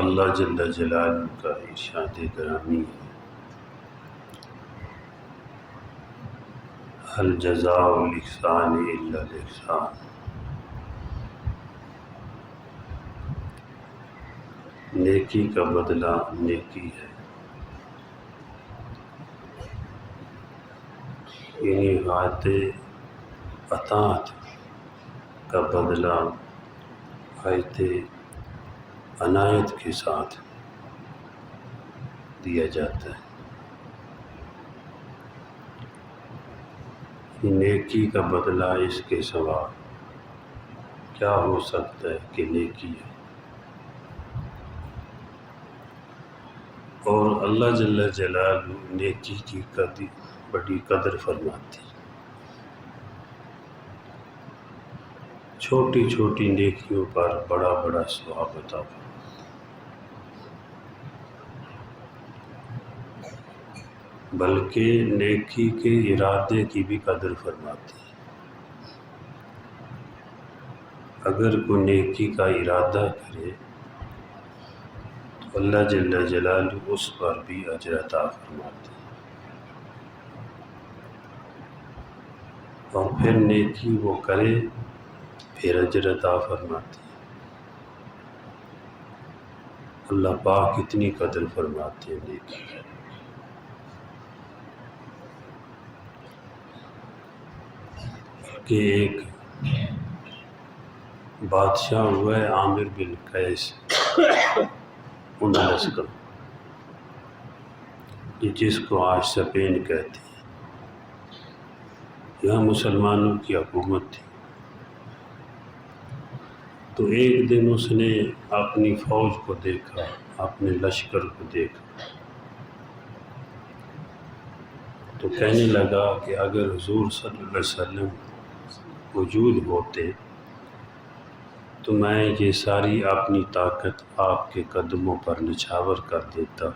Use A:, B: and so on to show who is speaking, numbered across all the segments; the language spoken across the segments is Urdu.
A: اللہ جل جلالہ کا ارشاد گرامی ہے، هل جزاء الاحسان الا الاحسان۔ نیکی کا بدلہ نیکی ہے، یعنی غایت اطاعت کا بدلہ غایت عنایت کے ساتھ دیا جاتا ہے۔ نیکی کا بدلہ اس کے سوا کیا ہو سکتا ہے کہ نیکی ہے۔ اور اللہ جل جلالہ نیکی کی بڑی قدر فرماتی، چھوٹی چھوٹی نیکیوں پر بڑا بڑا ثواب عطا فرماتی۔ بلکہ نیکی کے ارادے کی بھی قدر فرماتی ہے۔ اگر کوئی نیکی کا ارادہ کرے تو اللہ جل جلالہ اس پر بھی اجر عطا فرماتے ہیں، اور پھر نیکی وہ کرے پھر اجر عطا فرماتے ہیں۔ اللہ پاک اتنی قدر فرماتے ہیں نیکی کی۔ کہ ایک بادشاہ ہوا ہے عامر بن قیس اندلس کا، جس کو آج اسپین کہتے ہیں۔ یہاں مسلمانوں کی حکومت تھی۔ تو ایک دن اس نے اپنی فوج کو دیکھا، اپنے لشکر کو دیکھا، تو کہنے لگا کہ اگر حضور صلی اللہ علیہ وسلم موجود ہوتے تو میں یہ ساری اپنی طاقت آپ کے قدموں پر نچھاور کر دیتا،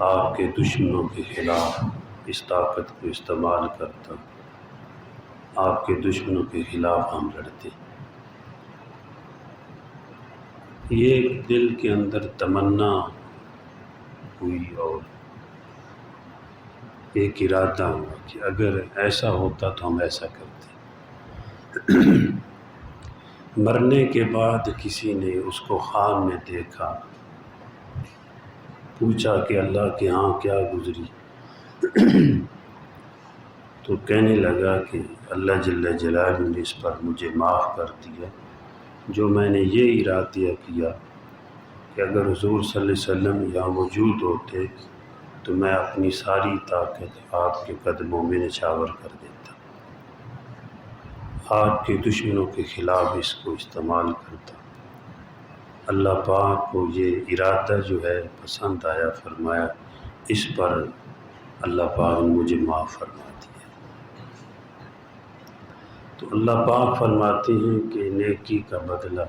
A: آپ کے دشمنوں کے خلاف اس طاقت کو استعمال کرتا، آپ کے دشمنوں کے خلاف ہم لڑتے۔ یہ دل کے اندر تمنا ہوئی اور ایک ارادہ ہوا کہ اگر ایسا ہوتا تو ہم ایسا کرتے۔ مرنے کے بعد کسی نے اس کو خواب میں دیکھا، پوچھا کہ اللہ کے ہاں کیا گزری؟ تو کہنے لگا کہ اللہ جل جلالہ نے اس پر مجھے معاف کر دیا، جو میں نے یہ ارادہ کیا کہ اگر حضور صلی اللہ علیہ وسلم یہاں موجود ہوتے تو میں اپنی ساری طاقت آپ کے قدموں میں نچھاور کر دیتا، آپ کے دشمنوں کے خلاف اس کو استعمال کرتا۔ اللہ پاک کو یہ ارادہ جو ہے پسند آیا، فرمایا اس پر اللہ پاک نے مجھے معاف فرما دیا۔ تو اللہ پاک فرماتے ہیں کہ نیکی کا بدلہ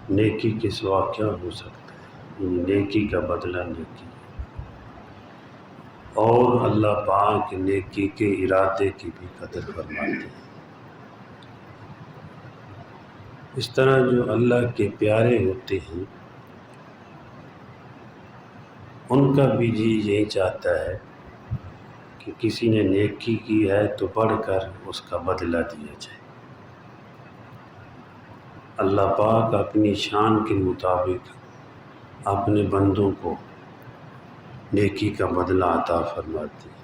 A: نیکی کے سوا کیا ہو سکتا ہے، یعنی نیکی کا بدلہ نیکی۔ اور اللہ پاک نیکی کے ارادے کی بھی قدر فرماتے ہیں۔ اس طرح جو اللہ کے پیارے ہوتے ہیں ان کا بھی جی یہی چاہتا ہے کہ کسی نے نیکی کی ہے تو بڑھ کر اس کا بدلہ دیا جائے۔ اللہ پاک اپنی شان کے مطابق اپنے بندوں کو نیکی کا بدلہ عطا فرماتے ہیں۔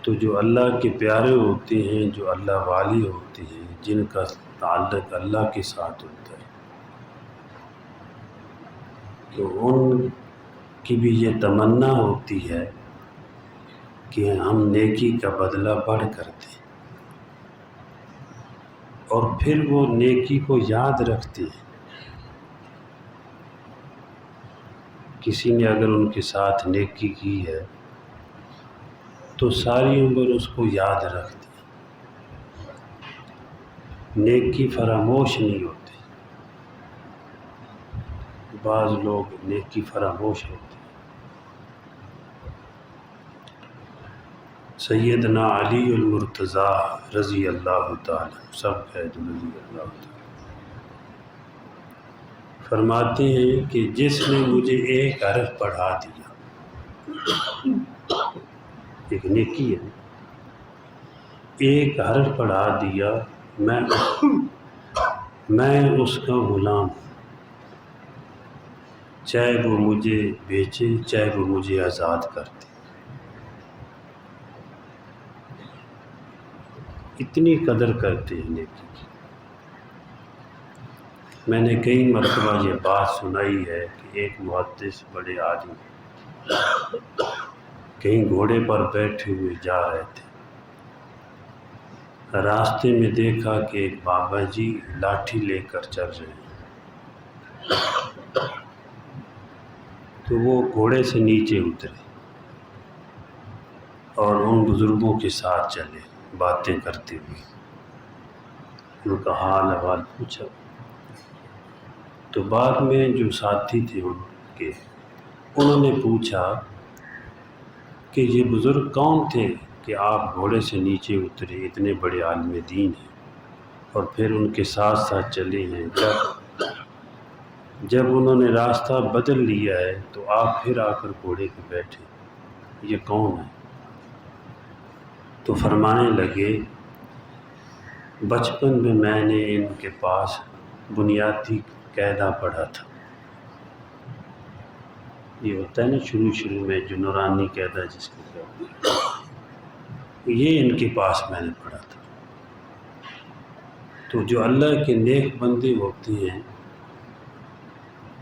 A: تو جو اللہ کے پیارے ہوتے ہیں، جو اللہ والی ہوتے ہیں، جن کا تعلق اللہ کے ساتھ ہوتا ہے، تو ان کی بھی یہ تمنا ہوتی ہے کہ ہم نیکی کا بدلہ بڑھ کر دیں، اور پھر وہ نیکی کو یاد رکھتے ہیں۔ کسی نے اگر ان کے ساتھ نیکی کی ہے تو ساری عمر اس کو یاد رکھتے ہیں، نیکی فراموش نہیں ہوتی۔ بعض لوگ نیکی فراموش ہوتے ہیں۔ سیدنا علی المرتضیٰ رضی اللہ تعالیٰ سب قید رضی اللہ تعالیٰ فرماتے ہیں کہ جس نے مجھے ایک حرف پڑھا دیا، ایک نیکی ہے، ایک حرف پڑھا دیا، میں اس کا غلام ہوں، چاہے وہ مجھے بیچے چاہے وہ مجھے آزاد کر دے۔ اتنی قدر کرتے ہیں نیکی کی۔ میں نے کئی مرتبہ یہ بات سنائی ہے کہ ایک محدث بڑے عالم کہیں گھوڑے پر بیٹھے ہوئے جا رہے تھے، راستے میں دیکھا کہ ایک بابا جی لاٹھی لے کر چل رہے ہیں، تو وہ گھوڑے سے نیچے اترے اور ان بزرگوں کے ساتھ چلے باتیں کرتے ہوئے، ان کا حال احوال پوچھا۔ تو بعد میں جو ساتھی تھے ان کے، انہوں نے پوچھا کہ یہ بزرگ کون تھے کہ آپ گھوڑے سے نیچے اترے، اتنے بڑے عالم دین ہیں اور پھر ان کے ساتھ ساتھ چلے ہیں، جب انہوں نے راستہ بدل لیا ہے تو آپ پھر آ کر گھوڑے پہ بیٹھے، یہ کون ہے؟ تو فرمانے لگے بچپن میں نے ان کے پاس بنیادی قاعدہ پڑھا تھا، یہ ہوتا ہے نا شروع میں جو نورانی قاعدہ جس کو کہتے ہیں، یہ ان کے پاس میں نے پڑھا تھا۔ تو جو اللہ کے نیک بندے ہوتے ہیں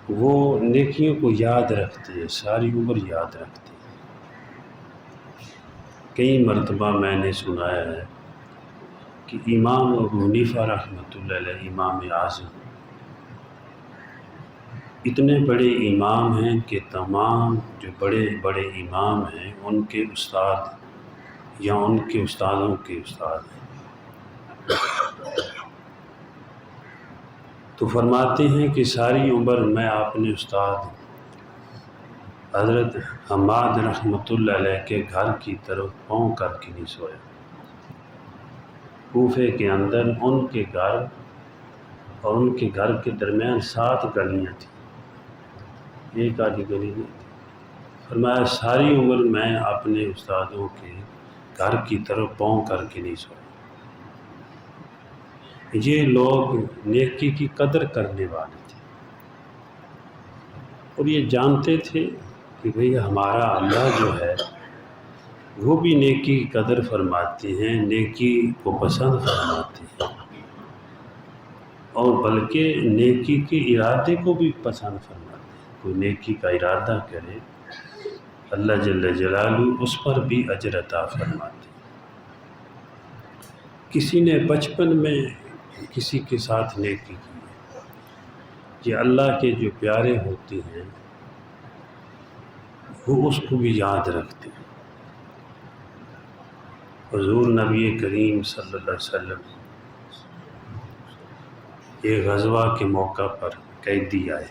A: وہ نیکیوں کو یاد رکھتے ہیں، ساری عمر یاد رکھتے ہیں۔ کئی مرتبہ میں نے سنایا ہے کہ امام ابو حنیفہ رحمۃ اللہ علیہ، امام اعظم، اتنے بڑے امام ہیں کہ تمام جو بڑے بڑے امام ہیں ان کے استاد یا ان کے استادوں کے استاد ہیں۔ تو فرماتے ہیں کہ ساری عمر میں اپنے استاد حضرت حماد رحمۃ اللہ علیہ کے گھر کی طرف پاؤں کر کے نہیں سویا۔ کوفے کے اندر ان کے گھر اور ان کے گھر کے درمیان 7 گلیاں تھیں، ایک آدھی گلی نہیں تھی۔ فرمایا ساری عمر میں اپنے استادوں کے گھر کی طرف پاؤں کر کے نہیں سویا۔ یہ لوگ نیکی کی قدر کرنے والے تھے اور یہ جانتے تھے کہ بھئی ہمارا اللہ جو ہے وہ بھی نیکی کی قدر فرماتے ہیں، نیکی کو پسند فرماتے ہیں، اور بلکہ نیکی کے ارادے کو بھی پسند فرماتے ہیں۔ کوئی نیکی کا ارادہ کرے اللہ جل جلالہ اس پر بھی اجر عطا فرماتے ہیں۔ کسی نے بچپن میں کسی کے ساتھ نیکی کی ہے، یہ اللہ کے جو پیارے ہوتے ہیں وہ اس کو بھی یاد رکھتے ہیں۔ حضور نبی کریم صلی اللہ علیہ وسلم ایک غزوہ کے موقع پر قیدی آئے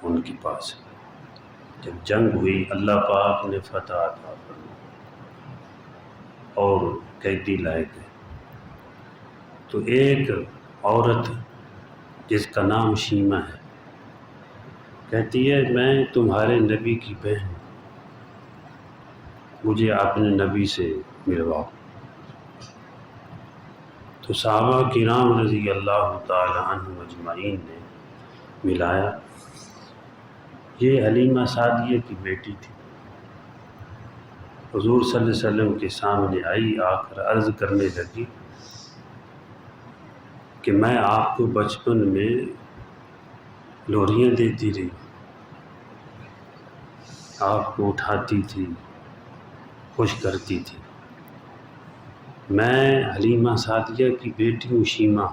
A: ان کے پاس، جب جنگ ہوئی اللہ پاک نے فتح عطا فرمائی اور قیدی لائے گئے، تو ایک عورت جس کا نام شیمہ ہے کہتی ہے میں تمہارے نبی کی بہن ہوں، مجھے اپنے نبی سے ملواؤ۔ تو صحابہ کرام رضی اللہ تعالی عنہ اجمعین نے ملایا۔ یہ حلیمہ سعدیہ کی بیٹی تھی، حضور صلی اللہ علیہ وسلم کے سامنے آئی، آ کر عرض کرنے لگی کہ میں آپ کو بچپن میں لوریاں دیتی رہی، آپ کو اٹھاتی تھی، خوش کرتی تھی، میں حلیمہ سعدیہ کی بیٹی ہوں شیمہ،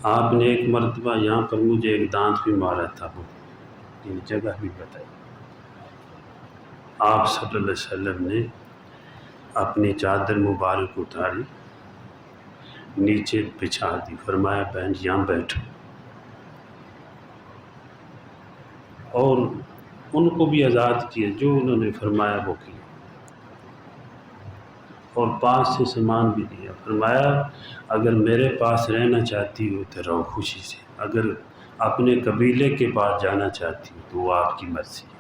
A: آپ نے ایک مرتبہ یہاں پر مجھے ایک دانت بھی مارا تھا، وہ یہ جگہ بھی بتائی۔ آپ صلی اللہ علیہ وسلم نے اپنی چادر مبارک اتاری، نیچے بچھا دی، فرمایا بہن یہاں بیٹھو، اور ان کو بھی آزاد کیا، جو انہوں نے فرمایا وہ کیا۔ اور پاس سے سامان بھی دیا۔ فرمایا اگر میرے پاس رہنا چاہتی ہو تو رہو خوشی سے، اگر اپنے قبیلے کے پاس جانا چاہتی ہو تو وہ آپ کی مرضی ہے۔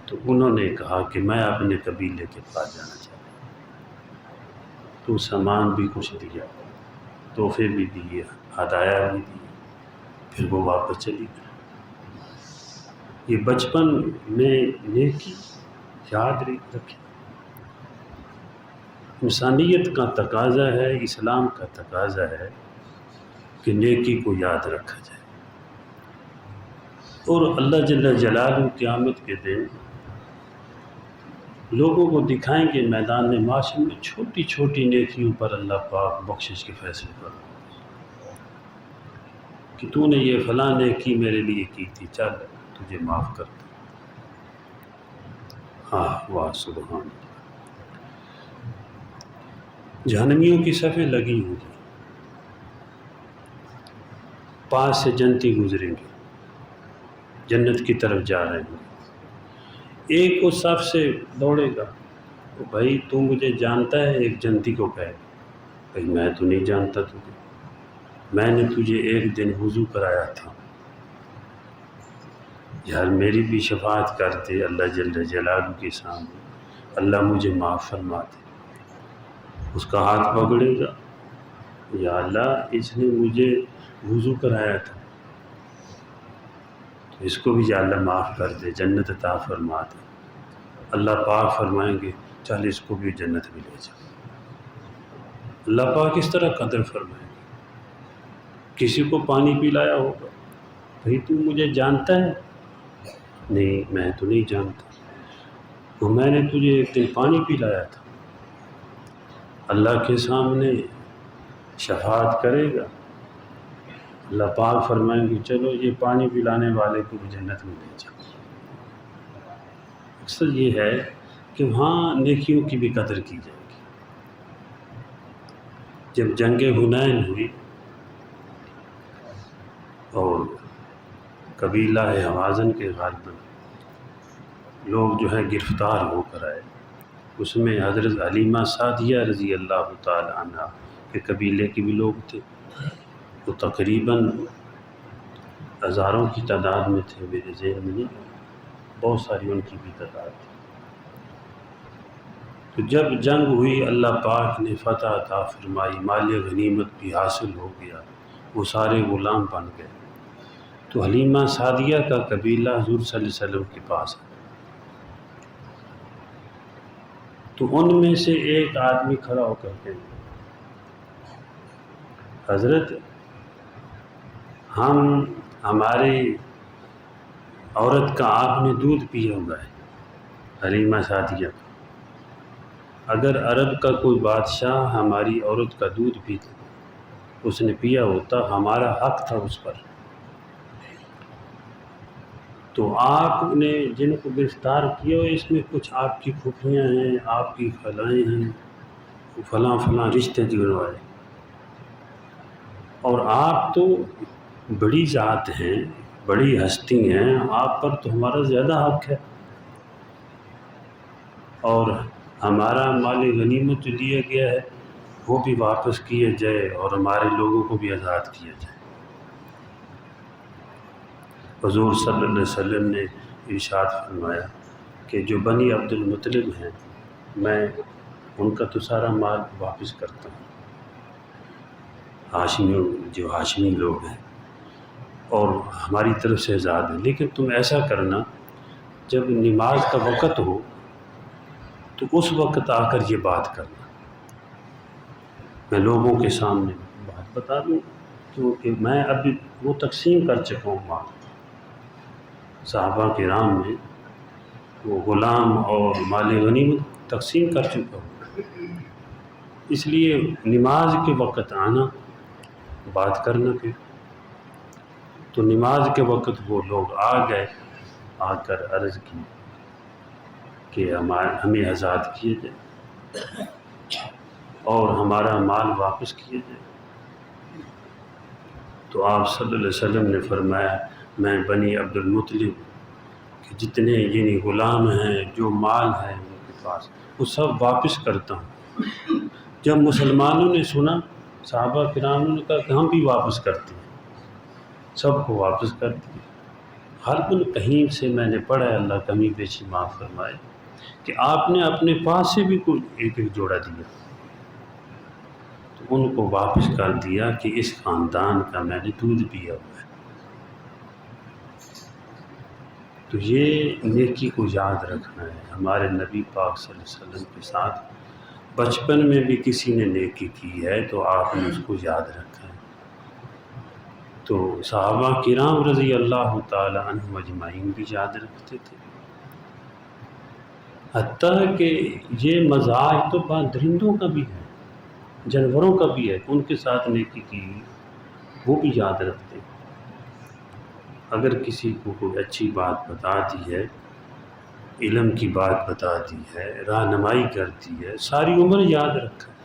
A: تو انہوں نے کہا کہ میں اپنے قبیلے کے پاس جانا چاہتا ہوں۔ تو سامان بھی کچھ دیا، تحفے بھی دیے، ہدایہ بھی دیے، پھر وہ واپس چلی گئی۔ یہ بچپن میں نیکی یاد رکھیں، انسانیت کا تقاضا ہے، اسلام کا تقاضا ہے کہ نیکی کو یاد رکھا جائے۔ اور اللہ جل جلالہ قیامت کے دن لوگوں کو دکھائیں گے میدان معاشر میں چھوٹی چھوٹی نیکیوں پر اللہ پاک بخشش کے فیصلے پر کہ تو نے یہ فلاں نیکی میرے لیے کی تھی، چل تجھے معاف کرتا۔ ہاں واہ سبحان اللہ۔ جہنمیوں کی صفیں لگی ہوں گی، پاس سے جنتی گزریں گے، جنت کی طرف جا رہے ہیں۔ ایک اس صف سے دوڑے گا، بھائی تو مجھے جانتا ہے؟ ایک جنتی کو کہے بھائی میں تو نہیں جانتا تجھے، میں نے تجھے ایک دن وضو کرایا تھا، یار میری بھی شفاعت کر دے اللہ جل جلالہ کے سامنے، اللہ مجھے معاف فرما دے۔ اس کا ہاتھ پکڑے گا، یا اللہ اس نے مجھے وضو کرایا تھا، تو اس کو بھی یا اللہ معاف کر دے، جنت عطا فرما دے۔ اللہ پاک فرمائیں گے چل اس کو بھی جنت میں لے جا۔ اللہ پاک اس طرح قدر فرمائیں گے۔ کسی کو پانی پلایا ہوگا، بھئی تو مجھے جانتا ہے؟ نہیں میں تو نہیں جانتا، وہ میں نے تجھے ایک دن پانی پلایا تھا۔ اللہ کے سامنے شفاعت کرے گا، اللہ پاک فرمائیں گے چلو یہ پانی پلانے والے کو بھی جنت میں لے جاؤ۔ اکثر یہ ہے کہ وہاں نیکیوں کی بھی قدر کی جائے گی۔ جب جنگ حنین ہوئی اور قبیلہ حوازن کے غالباً لوگ جو ہے گرفتار ہو کر آئے، اس میں حضرت حلیمہ سعدیہ رضی اللہ تعالی عنہ کے قبیلے کے بھی لوگ تھے، وہ تقریباً ہزاروں کی تعداد میں تھے، میرے ذہن میں نہیں، بہت ساری ان کی بھی تعداد تھی۔ تو جب جنگ ہوئی اللہ پاک نے فتح عطا فرمائی، مال غنیمت بھی حاصل ہو گیا، وہ سارے غلام بن گئے، تو حلیمہ سعدیہ کا قبیلہ حضور صلی اللہ علیہ وسلم کے پاس ہے۔ تو ان میں سے ایک آدمی کھڑا ہو کر کے حضرت ہماری عورت کا آپ نے دودھ پیا ہوا ہے، حلیمہ سعدیہ کا، اگر عرب کا کوئی بادشاہ ہماری عورت کا دودھ پیتا، اس نے پیا ہوتا، ہمارا حق تھا اس پر۔ تو آپ نے جن کو گرفتار کیا اس میں کچھ آپ کی پھوپھیاں ہیں، آپ کی خالائیں ہیں، فلاں فلاں رشتے جڑوائے، اور آپ تو بڑی ذات ہیں، بڑی ہستی ہیں، آپ پر تو ہمارا زیادہ حق ہے، اور ہمارا مال غنیمت جو لیا گیا ہے وہ بھی واپس کیا جائے اور ہمارے لوگوں کو بھی آزاد کیا جائے۔ حضور صلی اللہ علیہ وسلم نے ارشاد فرمایا کہ جو بنی عبد المطلب ہیں میں ان کا تو سارا مال واپس کرتا ہوں، جو ہاشمی لوگ ہیں، اور ہماری طرف سے آزاد ہیں، لیکن تم ایسا کرنا جب نماز کا وقت ہو تو اس وقت آ کر یہ بات کرنا، میں لوگوں کے سامنے بات بتا دوں، کیونکہ میں ابھی وہ تقسیم کر چکا ہوں مال، صحابہ کرام میں وہ غلام اور مال غنیمت تقسیم کر چکا ہوں، اس لیے نماز کے وقت آنا، بات کرنا۔ پھر تو نماز کے وقت وہ لوگ آ گئے، آ کر عرض کی کہ ہمیں آزاد کیے جائے اور ہمارا مال واپس کیے جائے۔ تو آپ صلی اللہ علیہ وسلم نے فرمایا میں بنی عبد المطلب کہ جتنے یعنی غلام ہیں، جو مال ہے ان کو پاس، وہ سب واپس کرتا ہوں۔ جب مسلمانوں نے سنا، صحابہ کرام نے کہا کہ ہم بھی واپس کرتے ہیں، سب کو واپس کر دیا۔ غالباً کہیں سے میں نے پڑھا ہے، اللہ کمی بیشی معاف فرمائے، کہ آپ نے اپنے پاس سے بھی کوئی ایک جوڑا دیا، تو ان کو واپس کر دیا کہ اس خاندان کا میں نے دودھ پیا ہوا ہے۔ تو یہ نیکی کو یاد رکھنا ہے۔ ہمارے نبی پاک صلی اللہ علیہ وسلم کے ساتھ بچپن میں بھی کسی نے نیکی کی ہے تو آپ نے اس کو یاد رکھا ہے۔ تو صحابہ کرام رضی اللہ تعالی عنہم اجمعین بھی یاد رکھتے تھے، حتیٰ کہ یہ مزاج تو بعض درندوں کا بھی ہے، جانوروں کا بھی ہے، ان کے ساتھ نیکی کی وہ بھی یاد رکھتے ہیں۔ اگر کسی کو کوئی اچھی بات بتا دی ہے، علم کی بات بتا دی ہے، رہنمائی کر دی ہے، ساری عمر یاد رکھا ہے،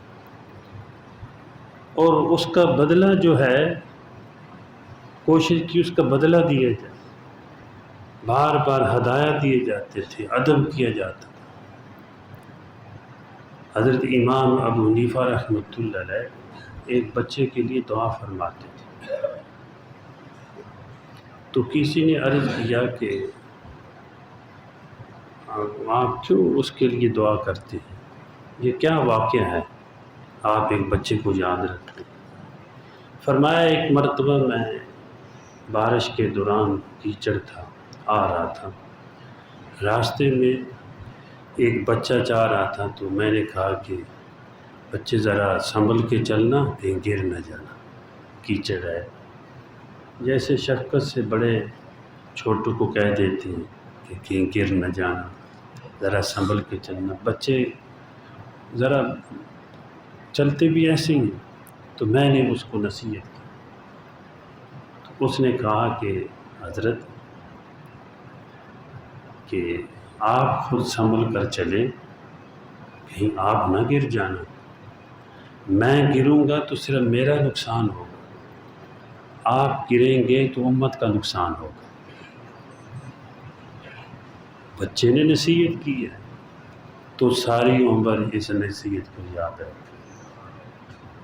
A: اور اس کا بدلہ جو ہے کوشش کی اس کا بدلہ دیا جائے، بار بار ہدایت دیے جاتے تھے، ادب کیا جاتا تھا۔ حضرت امام ابو حنیفہ رحمۃ اللہ علیہ ایک بچے کے لیے دعا فرماتے تھے، تو کسی نے عرض کیا کہ آپ کیوں اس کے لیے دعا کرتے ہیں، یہ کیا واقعہ ہے آپ ایک بچے کو یاد رکھتے ہیں؟ فرمایا ایک مرتبہ میں بارش کے دوران کیچڑ تھا، آ رہا تھا، راستے میں ایک بچہ جا رہا تھا، تو میں نے کہا کہ بچے ذرا سنبھل کے چلنا، کہیں گر نہ جانا، کیچڑ ہے۔ جیسے شفقت سے بڑے چھوٹوں کو کہہ دیتے ہیں کہ کہیں گر نہ جانا، ذرا سنبھل کے چلنا، بچے ذرا چلتے بھی ایسے ہی۔ تو میں نے اس کو نصیحت کی، تو اس نے کہا کہ حضرت کہ آپ خود سنبھل کر چلیں، کہیں آپ نہ گر جانا، میں گروں گا تو صرف میرا نقصان ہوگا، آپ گریں گے تو امت کا نقصان ہوگا۔ بچے نے نصیحت کی ہے تو ساری عمر اس نصیحت کو یاد رکھے۔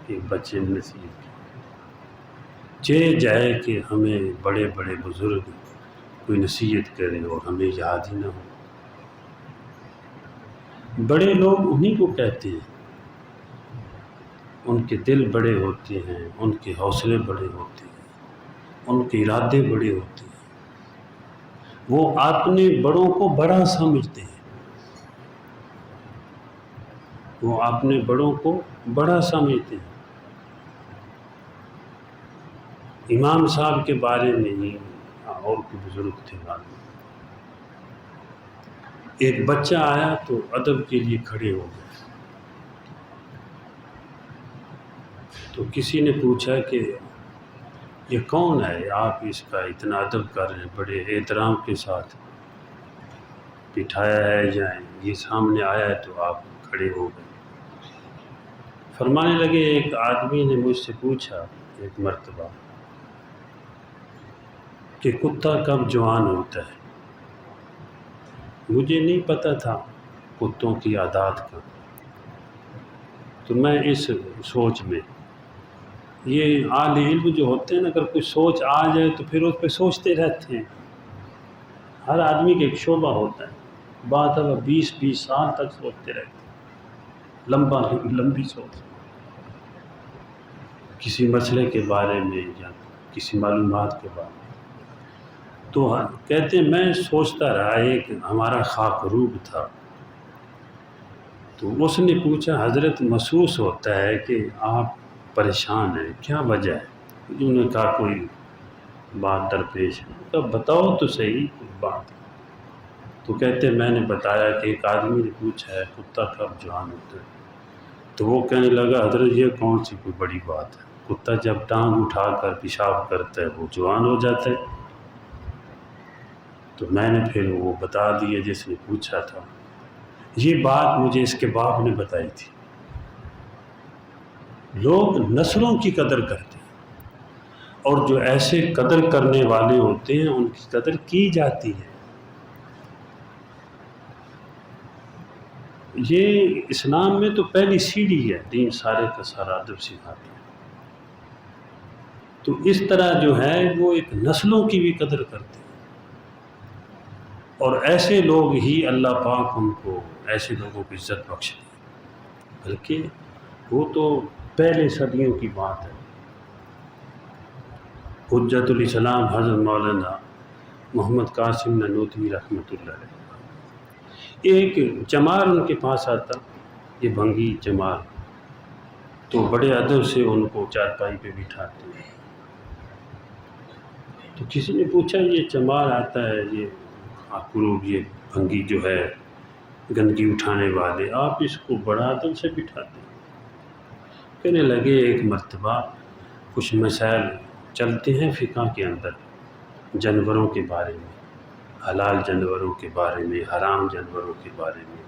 A: ایک بچے نے نصیحت کی، چہ جائے کہ ہمیں بڑے بڑے بزرگ کوئی نصیحت کرے اور ہمیں یاد ہی نہ ہو۔ بڑے لوگ انہی کو کہتے ہیں، ان کے دل بڑے ہوتے ہیں، ان کے حوصلے بڑے ہوتے ہیں، ان کے ارادے بڑے ہوتے ہیں، وہ اپنے بڑوں کو بڑا سمجھتے ہیں، وہ اپنے بڑوں کو بڑا سمجھتے ہیں۔ امام صاحب کے بارے میں ہی اور کوئی بزرگ تھے، ایک بچہ آیا تو ادب کے لیے کھڑے ہو گئے، تو کسی نے پوچھا کہ یہ کون ہے، آپ اس کا اتنا ادب کر رہے ہیں، بڑے احترام کے ساتھ بٹھایا ہے یا یہ سامنے آیا ہے تو آپ کھڑے ہو گئے؟ فرمانے لگے ایک آدمی نے مجھ سے پوچھا ایک مرتبہ کہ کتا کب جوان ہوتا ہے؟ مجھے نہیں پتہ تھا کتوں کی عادات کا، تو میں اس سوچ میں، یہ اہل علم جو ہوتے ہیں نا، اگر کوئی سوچ آ جائے تو پھر اس پہ سوچتے رہتے ہیں۔ ہر آدمی کا ایک شعبہ ہوتا ہے، بعض دفعہ 20 سال تک سوچتے رہتے ہیں، لمبی سوچ، کسی مسئلے کے بارے میں یا کسی معلومات کے بارے میں۔ تو کہتے ہیں میں سوچتا رہا، ایک ہمارا خاک روب تھا، تو اس نے پوچھا حضرت محسوس ہوتا ہے کہ آپ پریشان ہیں، کیا وجہ ہے؟ انہوں نے کہا کوئی بات درپیش ہے، تو بتاؤ تو صحیح کوئی بات۔ تو کہتے میں نے بتایا کہ ایک آدمی نے پوچھا ہے کتا کب جوان ہوتا ہے، تو وہ کہنے لگا حضرت یہ کون سی کوئی بڑی بات ہے، کتا جب ٹانگ اٹھا کر پیشاب کرتا ہے وہ جوان ہو جاتا ہے۔ تو میں نے پھر وہ بتا دیا جس نے پوچھا تھا، یہ بات مجھے اس کے باپ نے بتائی تھی۔ لوگ نسلوں کی قدر کرتے ہیں، اور جو ایسے قدر کرنے والے ہوتے ہیں ان کی قدر کی جاتی ہے۔ یہ اسلام میں تو پہلی سیڑھی ہے، دین سارے کا سارا ادب سکھاتا ہے۔ تو اس طرح جو ہے وہ ایک نسلوں کی بھی قدر کرتے ہیں، اور ایسے لوگ ہی اللہ پاک ان کو، ایسے لوگوں کو عزت بخشتے ہیں، بلکہ وہ تو پہلے صدیوں کی بات ہے۔ حجت الاسلام حضرت مولانا محمد قاسم نانوتوی رحمۃ اللہ علیہ، ایک چمار ان کے پاس آتا، یہ بھنگی چمار، تو بڑے ادب سے ان کو چارپائی پہ بٹھاتے ہیں۔ تو کسی نے پوچھا یہ چمار آتا ہے، یہ آپ لوگ، یہ بھنگی جو ہے گندگی اٹھانے والے، آپ اس کو بڑا ادب سے بٹھاتے ہیں؟ کہنے لگے ایک مرتبہ کچھ مسائل چلتے ہیں فقہ کے اندر، جانوروں کے بارے میں، حلال جانوروں کے بارے میں، حرام جانوروں کے بارے میں،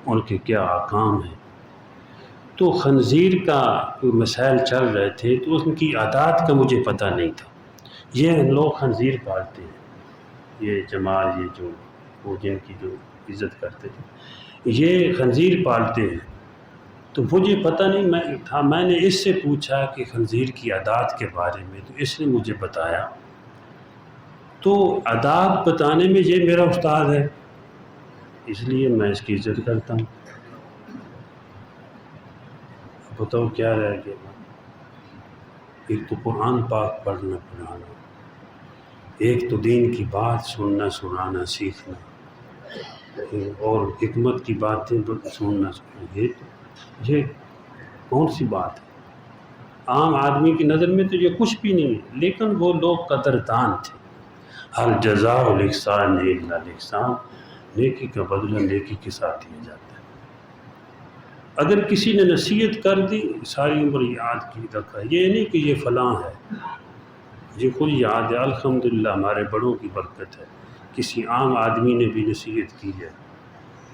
A: ان کے کیا احکام ہیں۔ تو خنزیر کا کوئی مسائل چل رہے تھے، تو ان کی عادات کا مجھے پتہ نہیں تھا۔ یہ لوگ خنزیر پالتے ہیں، یہ جمال، یہ جو وہ جن کی جو عزت کرتے تھے، یہ خنزیر پالتے ہیں۔ تو مجھے پتہ نہیں میں نے اس سے پوچھا کہ خنزیر کی عادات کے بارے میں، تو اس نے مجھے بتایا۔ تو عادات بتانے میں یہ میرا استاد ہے، اس لیے میں اس کی عزت کرتا ہوں۔ بتاؤ کیا رہ گیا؟ ایک تو قرآن پاک پڑھنا پڑھانا، ایک تو دین کی بات سننا سنانا سیکھنا، اور حکمت کی باتیں سننا سنانا، یہ کون سی بات ہے؟ عام آدمی کی نظر میں تو یہ کچھ بھی نہیں ہے، لیکن وہ لوگ قدردان تھے۔ ہر جزاء الاحسان الا الاحسان، نیکی کا بدلہ نیکی کے ساتھ دیا جاتا ہے۔ اگر کسی نے نصیحت کر دی، ساری عمر یاد کی رکھا، یہ نہیں کہ یہ فلاں ہے، یہ خود یاد ہے، الحمدللہ ہمارے بڑوں کی برکت ہے۔ کسی عام آدمی نے بھی نصیحت کی ہے،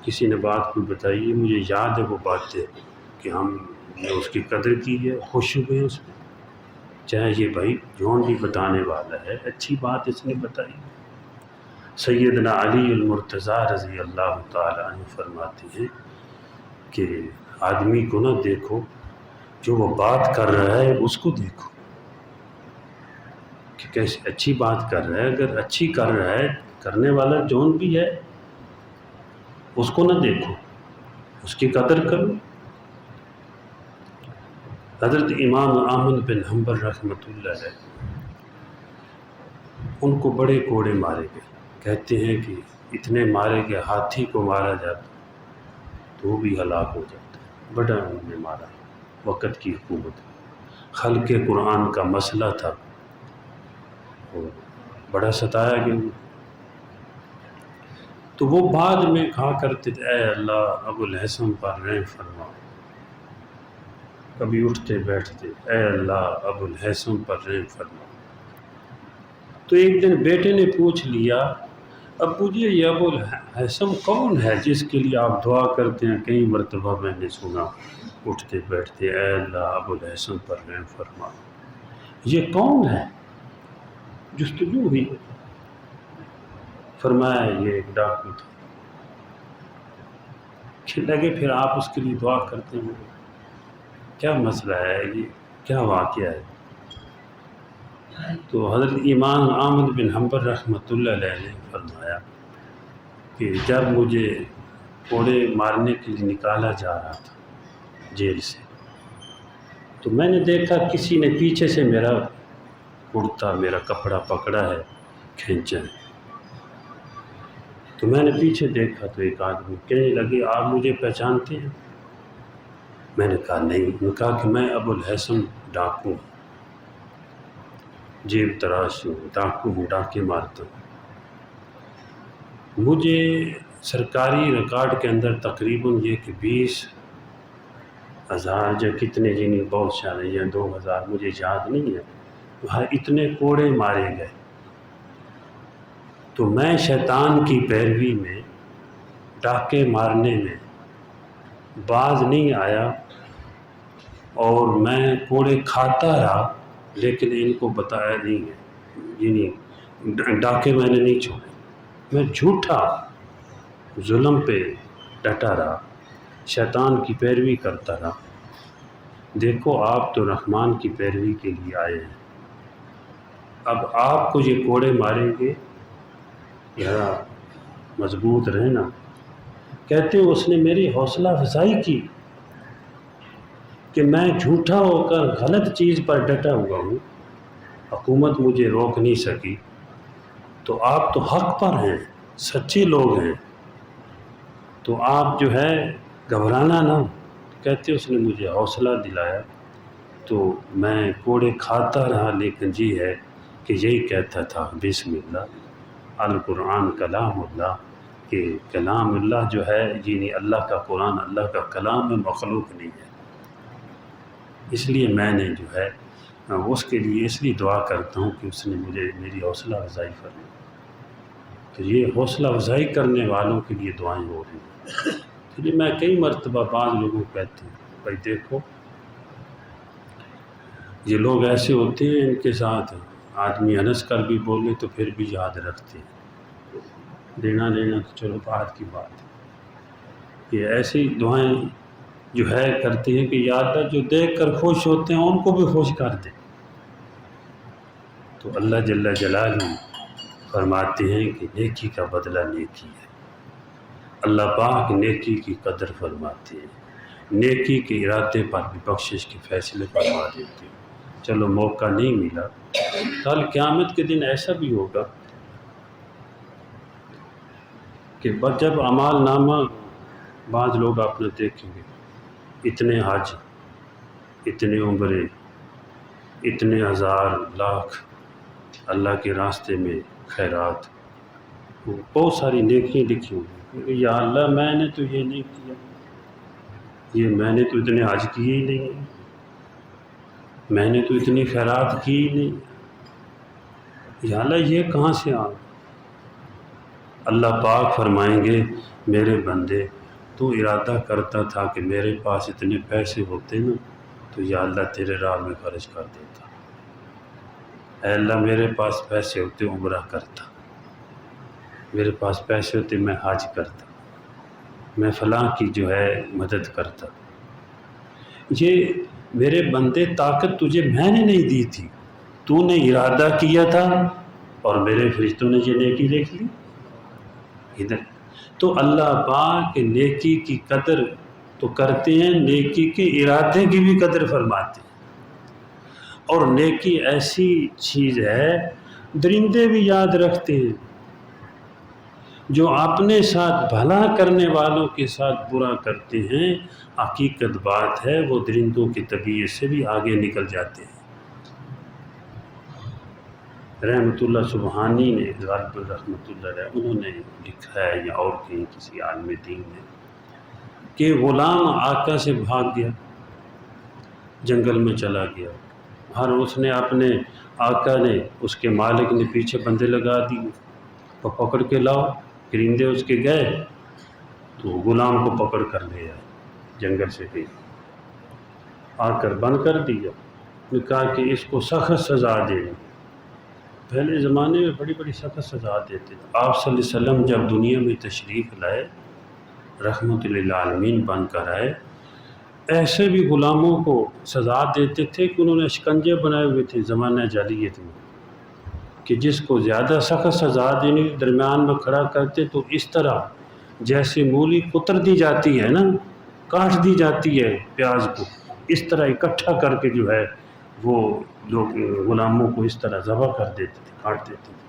A: کسی نے بات کو بتائی ہے، مجھے یاد ہے وہ باتیں کہ ہم نے اس کی قدر کی ہے، خوش ہوئے ہیں اس میں، چاہے یہ بھائی جون بھی بتانے والا ہے، اچھی بات اس نے بتائی۔ سیدنا علی المرتضیٰ رضی اللہ تعالیٰ عنہ فرماتے ہیں کہ آدمی کو نہ دیکھو، جو وہ بات کر رہا ہے اس کو دیکھو کہ کیسے اچھی بات کر رہا ہے۔ اگر اچھی کر رہا ہے، کرنے والا جون بھی ہے، اس کو نہ دیکھو، اس کی قدر کرو۔ حضرت امام احمد بن حنبل رحمۃ اللہ علیہ، ان کو بڑے کوڑے مارے گئے، کہتے ہیں کہ اتنے مارے گئے، ہاتھی کو مارا جاتا تو وہ بھی ہلاک ہو جاتا، بڑا انہوں نے مارا۔ وقت کی حکومت، خلق قرآن کا مسئلہ تھا، اور بڑا ستایا گیا۔ تو وہ بعد میں کہا کرتے تھے، اے اللہ ابو الحسن پر رحم فرما، کبھی اٹھتے بیٹھتے، اے اللہ ابو الحسن پر رحم فرما۔ تو ایک دن بیٹے نے پوچھ لیا، ابو جی یہ ابو الحسن کون ہے جس کے لیے آپ دعا کرتے ہیں؟ کئی مرتبہ میں نے سنا اٹھتے بیٹھتے، اے اللہ ابو الحسن پر رحم فرما، یہ کون ہے؟ جستجو ہوئی، فرمایا یہ ایک ڈاکو تھا۔ کہ لگے پھر آپ اس کے لیے دعا کرتے ہیں، کیا مسئلہ ہے، یہ کیا واقعہ ہے؟ تو حضرت امام احمد بن حنبل رحمۃ اللہ علیہ نے فرمایا کہ جب مجھے کوڑے مارنے کے لیے نکالا جا رہا تھا جیل سے، تو میں نے دیکھا کسی نے پیچھے سے میرا کرتا، میرا کپڑا پکڑا ہے، کھینچا ہے۔ تو میں نے پیچھے دیکھا تو ایک آدمی، کہنے لگے آپ مجھے پہچانتے ہیں؟ میں نے کہا نہیں۔ انہوں نے کہا کہ میں ابو الحسن ڈاکو ہوں، جیب تراش ہوں، ڈاکو ہوں، ڈاکے مارتا ہوں۔ مجھے سرکاری ریکارڈ کے اندر تقریباً یہ کہ 20,000 یا کتنے جنہیں بہت سارے یا 2,000 مجھے یاد نہیں ہے، وہاں اتنے کوڑے مارے گئے۔ تو میں شیطان کی پیروی میں، ڈاکے مارنے میں باز نہیں آیا، اور میں کوڑے کھاتا رہا، لیکن ان کو بتایا نہیں ہے، یعنی ڈاکے میں نے نہیں چھوڑے، میں جھوٹا ظلم پہ ڈٹا رہا۔ شیطان کی پیروی کرتا رہا۔ دیکھو آپ تو رحمان کی پیروی کے لیے آئے ہیں، اب آپ کو یہ کوڑے ماریں گے، ذرا مضبوط رہنا۔ کہتے ہیں اس نے میری حوصلہ افزائی کی کہ میں جھوٹا ہو کر غلط چیز پر ڈٹا ہوا ہوں، حکومت مجھے روک نہیں سکی، تو آپ تو حق پر ہیں، سچے لوگ ہیں، تو آپ جو ہے گھبرانا نہ۔ کہتے اس نے مجھے حوصلہ دلایا تو میں کوڑے کھاتا رہا، لیکن جی ہے کہ یہی کہتا تھا بسم اللہ، القرآن کلام اللہ، کہ کلام اللہ جو ہے یعنی اللہ کا قرآن اللہ کا کلام ہے، مخلوق نہیں ہے۔ اس لیے میں نے جو ہے اس کے لیے اس لیے دعا کرتا ہوں کہ اس نے مجھے میری حوصلہ افزائی فرمائی۔ تو یہ حوصلہ افزائی کرنے والوں کے لیے دعائیں ہو رہی ہیں۔ اس لیے میں کئی مرتبہ بعض لوگوں کو کہتا ہوں بھائی دیکھو یہ لوگ ایسے ہوتے ہیں، ان کے ساتھ آدمی ہنس کر بھی بولے تو پھر بھی یاد رکھتے ہیں، دینا تو چلو بعد کی بات ہے۔ یہ ایسی دعائیں جو ہے کرتے ہیں کہ یا اللہ جو دیکھ کر خوش ہوتے ہیں ان کو بھی خوش کر دے۔ تو اللہ جل جلالہ فرماتے ہیں کہ نیکی کا بدلہ نیکی ہے۔ اللہ پاک نیکی کی قدر فرماتے ہیں، نیکی کے ارادے پر بھی بخشش کے فیصلے فرما دیتے ہیں۔ چلو موقع نہیں ملا، کل قیامت کے دن ایسا بھی ہوگا کہ جب اعمال نامہ بعض لوگ آپ نے دیکھیں گے، اتنے حج، اتنے عمرے، اتنے ہزار لاکھ اللہ کے راستے میں خیرات، بہت ساری نیکیاں لکھی ہوئی، یا اللہ میں نے تو یہ نہیں کیا، یہ میں نے تو اتنے حج کیے ہی نہیں، میں نے تو اتنی خیرات کی ہی نہیں، یا اللہ یہ کہاں سے آ؟ اللہ پاک فرمائیں گے میرے بندے تو ارادہ کرتا تھا کہ میرے پاس اتنے پیسے ہوتے نا تو یا اللہ تیرے راہ میں خرچ کر دیتا، اے اللہ میرے پاس پیسے ہوتے عمرہ کرتا، میرے پاس پیسے ہوتے میں حج کرتا، میں فلاں کی جو ہے مدد کرتا۔ یہ میرے بندے طاقت تجھے میں نے نہیں دی تھی، تو نے ارادہ کیا تھا اور میرے فرشتوں نے یہ نیکی لکھ لی ادھر۔ تو اللہ پاک نیکی کی قدر تو کرتے ہیں، نیکی کے ارادے کی بھی قدر فرماتے ہیں۔ اور نیکی ایسی چیز ہے درندے بھی یاد رکھتے ہیں، جو اپنے ساتھ بھلا کرنے والوں کے ساتھ برا کرتے ہیں، حقیقت بات ہے وہ درندوں کی طبیعت سے بھی آگے نکل جاتے ہیں۔ رحمت اللہ سبحانی نے غالب رحمت اللہ علیہ انہوں نے لکھا ہے یا اور کہیں کسی عالم دین نے کہ غلام آقا سے بھاگ گیا، جنگل میں چلا گیا، اس نے اپنے آقا نے اس کے مالک نے پیچھے بندے لگا دیے، وہ پکڑ کے لاؤ، پرندے اس کے گئے تو غلام کو پکڑ کر لے آئے جنگل سے بھی آ کر بند کر دیا، نے کہا کہ اس کو سخت سزا دیں۔ پہلے زمانے میں بڑی بڑی سخت سزا دیتے تھے۔ آپ صلی اللہ علیہ وسلم جب دنیا میں تشریف لائے، رحمت للعالمین بن کر آئے، ایسے بھی غلاموں کو سزا دیتے تھے کہ انہوں نے شکنجے بنائے ہوئے تھے زمانہ جاہلیت میں، کہ جس کو زیادہ سخت سزا دینی درمیان میں کھڑا کرتے تو اس طرح جیسے مولی کتر دی جاتی ہے نا، کاٹ دی جاتی ہے پیاز کو، اس طرح اکٹھا کر کے جو ہے وہ لوگ غلاموں کو اس طرح ذبح کر دیتے تھے، کاٹ دیتے تھے۔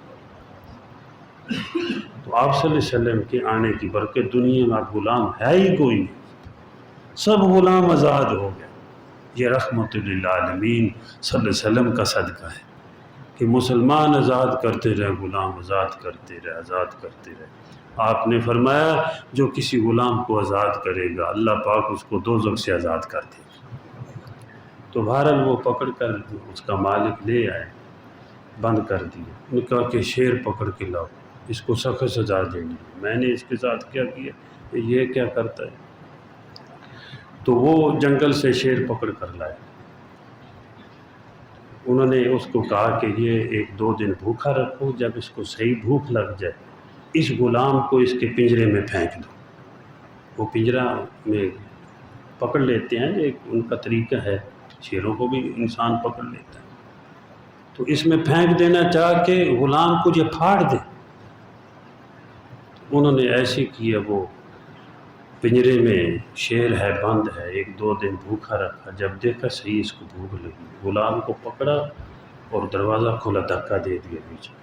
A: تو آپ صلی اللہ علیہ وسلم کے آنے کی برکت دنیا میں اب غلام ہے ہی کوئی نہیں، سب غلام آزاد ہو گئے۔ یہ رحمت للعالمین صلی اللہ علیہ وسلم کا صدقہ ہے کہ مسلمان آزاد کرتے رہے، غلام آزاد کرتے رہے، آزاد کرتے رہے۔ آپ نے فرمایا جو کسی غلام کو آزاد کرے گا اللہ پاک اس کو دوزخ سے آزاد کر دے گا۔ تو بہرحال وہ پکڑ کر اس کا مالک لے آئے، بند کر دیا، انہوں نے کہا کہ شیر پکڑ کے لاؤ، اس کو سخت سزا دینی ہے، میں نے اس کے ساتھ کیا کیا، یہ کیا کرتا ہے۔ تو وہ جنگل سے شیر پکڑ کر لائے، انہوں نے اس کو کہا کہ یہ 1-2 دن بھوکا رکھو، جب اس کو صحیح بھوک لگ جائے اس غلام کو اس کے پنجرے میں پھینک دو۔ وہ پنجرا میں پکڑ لیتے ہیں، ایک ان کا طریقہ ہے، شیروں کو بھی انسان پکڑ لیتا ہے، تو اس میں پھینک دینا چاہ کے غلام کو یہ پھاڑ دے، انہوں نے ایسے کیا، وہ پنجرے میں شیر ہے، بند ہے، 1-2 دن بھوکا رکھا، جب دیکھا صحیح اس کو بھوک لگی، غلام کو پکڑا اور دروازہ کھولا، دھکا دے دیا پیچھے،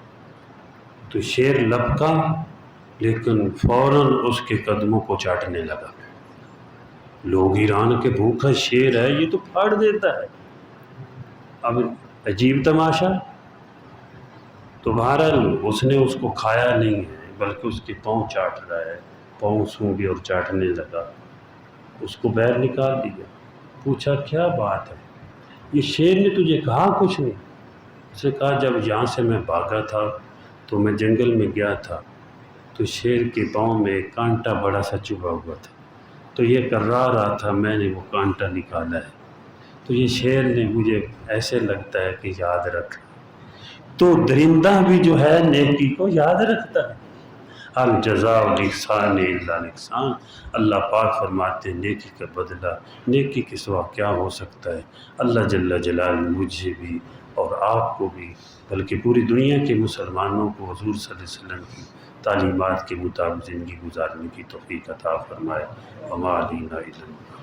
A: تو شیر لپکا لیکن فوراً اس کے قدموں کو چاٹنے لگا۔ لوگ حیران کہ بھوکا شیر ہے، یہ تو پھاڑ دیتا ہے۔ اب عجیب تماشا، تو بہرحال اس نے اس کو کھایا نہیں ہے بلکہ اس کے پاؤں چاٹ رہا ہے، پاؤں سونگے اور چاٹنے لگا، اس کو باہر نکال دیا، پوچھا کیا بات ہے، یہ شیر نے تجھے کہا کچھ نہیں؟ اس نے کہا جب یہاں سے میں بھاگا تھا تو میں جنگل میں گیا تھا، تو شیر کے پاؤں میں ایک کانٹا بڑا سا چبھا ہوا تھا، تو یہ کرا رہا تھا، میں نے وہ کانٹا نکالا ہے، تو یہ شیر نے مجھے ایسے لگتا ہے کہ یاد رکھ، تو درندہ بھی جو ہے نیکی کو یاد رکھتا ہے۔ الجزاء الاحسان الا الاحسان، اللہ پاک فرماتے ہیں نیکی کا بدلہ نیکی کے سوا کیا ہو سکتا ہے۔ اللہ جل جلالہ مجھے بھی اور آپ کو بھی بلکہ پوری دنیا کے مسلمانوں کو حضور صلی اللہ علیہ وسلم کی تعلیمات کے مطابق زندگی گزارنے کی توفیق عطا فرمائے۔ وما علینا الا البلاغ۔